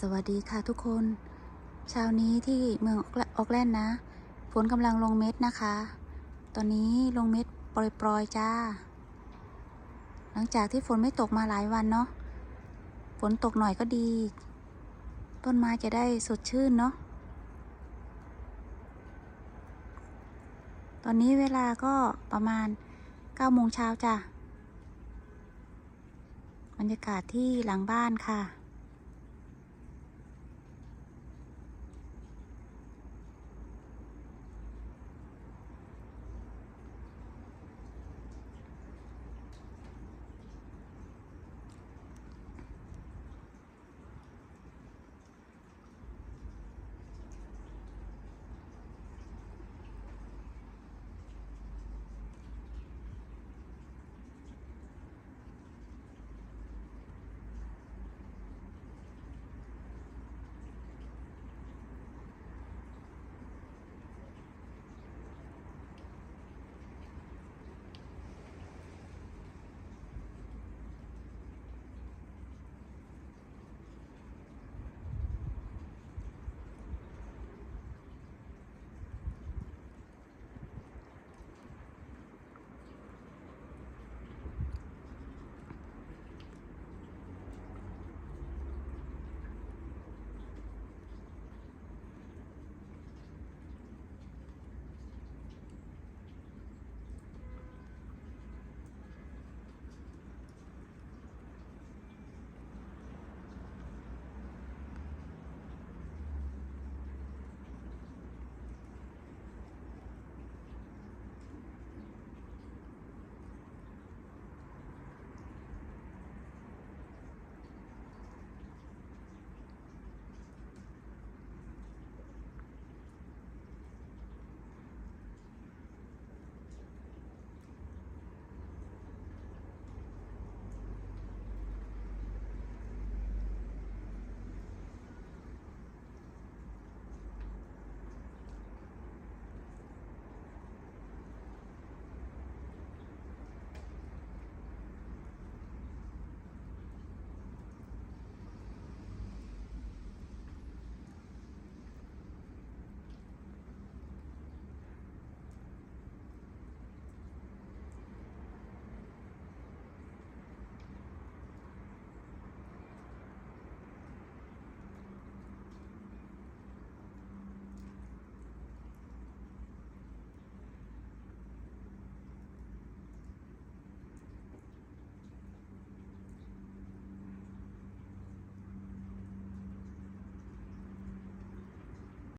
สวัสดีค่ะทุกคนเช้านี้ที่เมืองออกแลนด์นะฝนกำลังลงเม็ดนะคะ ตอนนี้ลงเม็ดปล่อยๆจ้า หลังจากที่ฝนไม่ตกมาหลายวันเนาะฝนตกหน่อยก็ดี ต้นไม้จะได้สดชื่นเนาะตอนนี้เวลาก็ประมาณ9 โมงเช้าจ้ะบรรยากาศที่หลังบ้านค่ะ